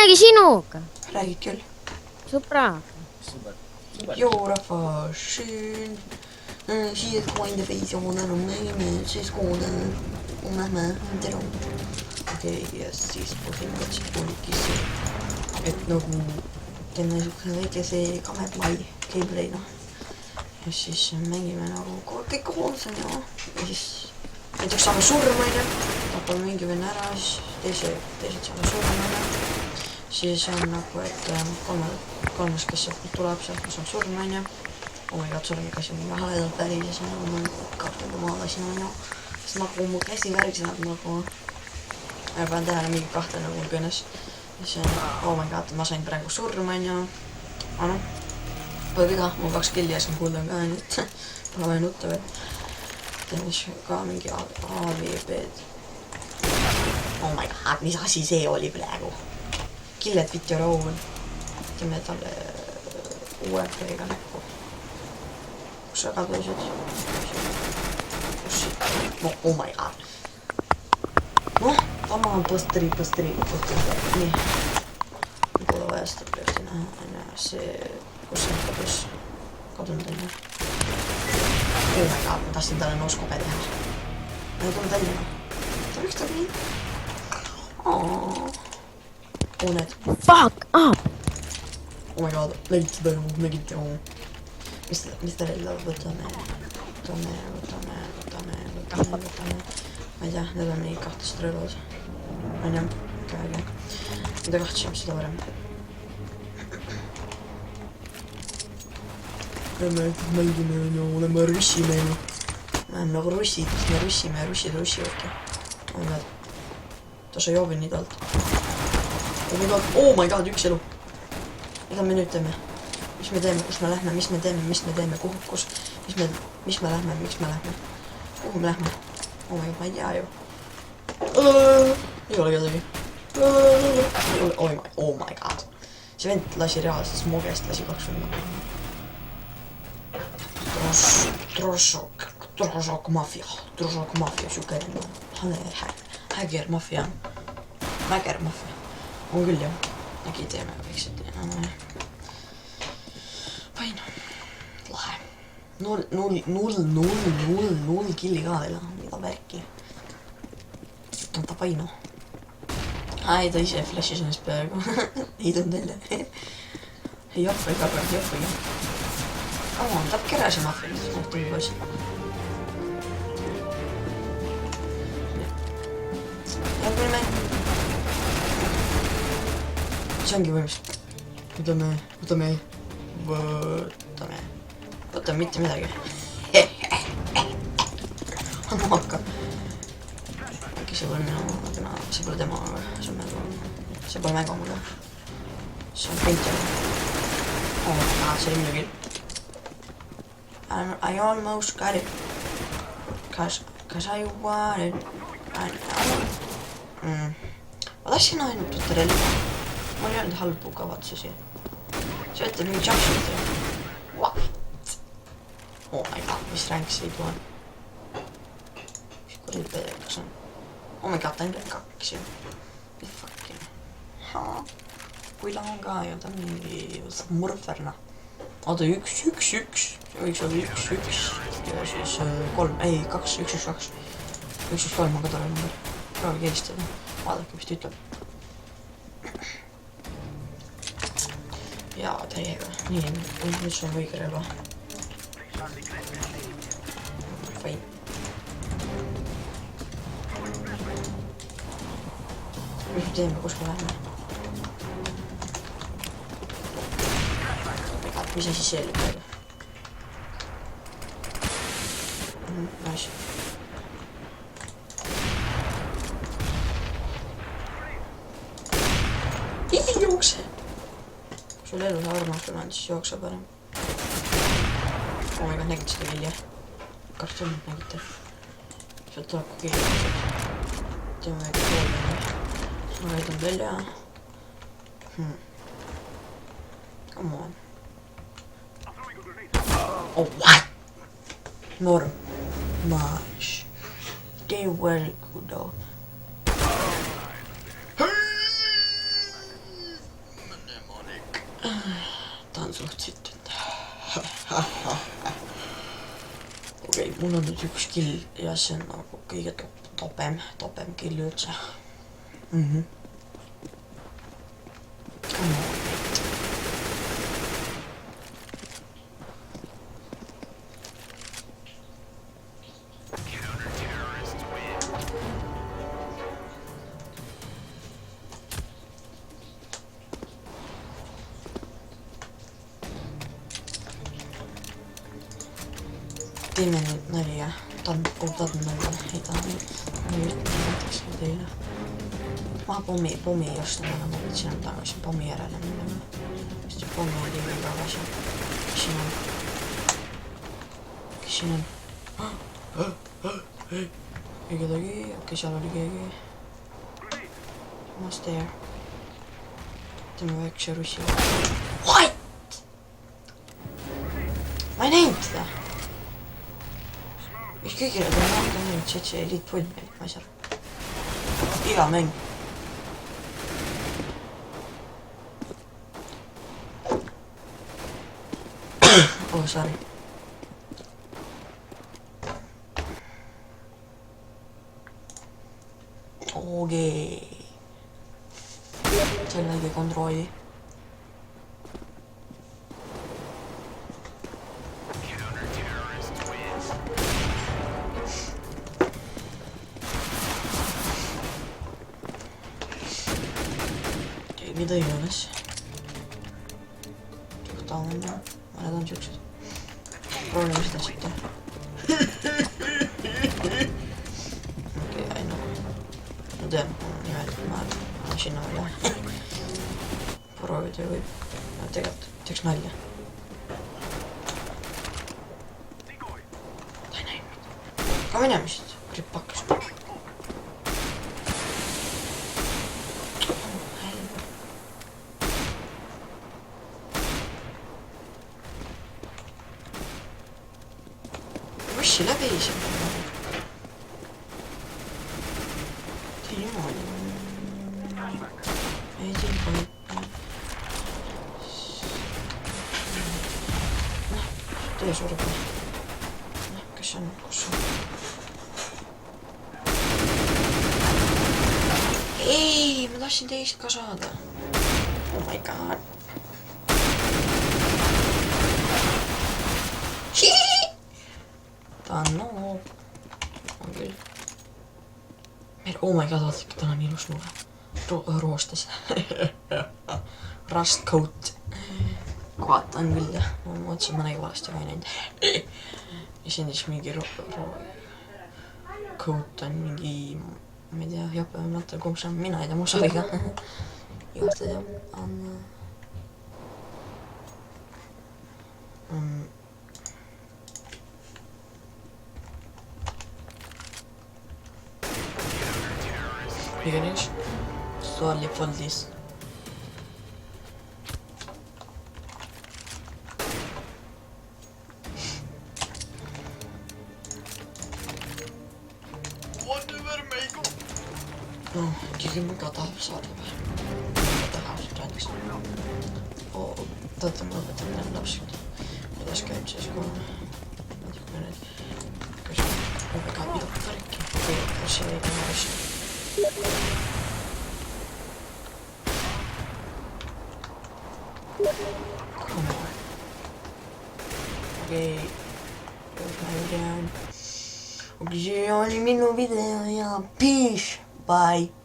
räägi sinuga. Räägid küll. Sõbraga. Joo rahvas, siis kui enda veidi on mängime, siis kui on lähme tere. Okei, ja siis põhimõtteliselt oligi see, et nagu teeme niisugune väikese kameplay gameplay ja siis mängime nagu kõik koos ja siis näiteks saame surma tapame mingi venna ära, siis teised saame surma siis on nagu, et kolmas, kes tuleb sealt, kus on surma oh my god, sorry, kas on väga haledalt värises ja nagu ma kahtlemata maa lasin sest nagu mu käsi värgis nagu ma pean tähele mingi kahte nagu mul kõnes siis oh my god, ma sain praegu surma aga noh, pole viga, mul 2 killi ja siin kuulda ka nii, et pole vaja nutta veel teen siis ka mingi AVB-d oh my god, mis asi see oli praegu killet Vitio Raul teeme talle uue play'ga näkku kus sa kadusid kus siit oh my god noh, oma on posteri nii pole vaja seda peasti näha see kus see kadus kadunud on oh my god, ma tahtsin talle nooskobe teha ma ei tulnud välja ta miks ta nii need Fuck up oh my god, nägid seda ju, nägid ju mis ta relva võtame ma ei tea, need on mingi 2 relvad on jah, käega mida kahtlasem seda varem mängime ja oleme russime me oleme nagu russid, me russime ja russid russivadki on nad ta sai joovi nii talt oh my god, 1 elu mida me nüüd teeme mis me teeme, kus me lähme, mis me teeme, kuhu, kus mis me lähme, miks me lähme kuhu me lähme oh my god, ma ei tea ju ei ole kedagi oh my god see vend lasi reaalselt smogest lasi 20 Drošok mafia siuke häger mafia on küll jah äkki teeme väiksed pain lahe 0 killi ka veel mida värki ta paino ei ta ise flashis ennast peaaegu ei tulnud välja ei joppa iga kord joppagi tapke ära see mafia tuli poiss järgmine mäng see ongi võimist võtame mitte midagi on maaka äkki see pole minu see pole tema see pole mängu mulle see on printer see oli minu kill I almost got it cause I want it ma tahtsin ainult võtta relva mul ei olnud halbu kavatsusi see ütleb mingi jumpshot what oh my god mis ränk see ei tule mis kuril pedekas on oh my god ta on küll 2 ju mis fucking kui lang ka ja ta on mingi murferna oota 1 see võiks olla 1 ja siis 3 ei 2 1 3 on ka tore number proovi keelistada vaadake mis ta ütleb jaa täiega nii nüüd sul on õige relva fine mis me teeme kus me lähme mis asi see oli praegu nice ei jookse sul elu see armastus on siis jookse parem oh my god nägid seda kilja kartulid nägite sealt tuleb kui keegi teeme väike pool ma väidan välja come on oh what norm nice they very good though Tää on suht sitten. Okei, mun on nyt yksi kill ja sen on kõige topem kill üldse. Teeme nüüd nalja. Tahan nalja. Ei tahan nüüd näiteks teile. Ma pommi ei ostnud enam, ma võtsin enam tagasi pommi järele minna. Sest see pommi oli veel tagasi. Kes siin on? Ei kedagi, okei, seal oli keegi. Almost there. Teeme väikse russi. What? Ma ei näinud seda. Mis kõigile ta on näinud 7 eliitpull, ma ei saa. Iga mäng. Oh, sorry. Okei. Sellegi kontrolli. Mida iganes. Suhtaavan ma. Mõned on siuksed. Proovime seda sitta. Okei, aina. Ma tean, nimelt ma sinna välja. Proovida võib. Tegelikult teeks nalja. Ta ei näinud. Ka minemist. Kripakas. Russi läbi siin. Tee niimoodi. Ei tea. Tee sureb. Kes on? Kus on? Ei, ma tahtsin teist ka saada. Oh my god. Ta on noob. On küll. Oh my god, vaata, tal on ilus nuve. Roostes. Rust coat. Vaatan küll jah. Ma mõtlesin, ma nägin valesti, ma ei näinud. Ja siin siis mingi coat on mingi, ma ei tea, jope või mõtle, kumb see on. Mina ei tea, mu saviga. Juhtud on... Iganes, slowly fold this. Whatever, meigo. No, keegi muka tahab saada või? Tahab seda räägiks. Tõota, ma võtan need lapsed. Kuidas käib siis, kui ma nüüd... Kas ma väga pidu kõrki? Okei, kas see veidi näost? Okei, jos mä yritän. Okei, se oli minun video ja peace, bye.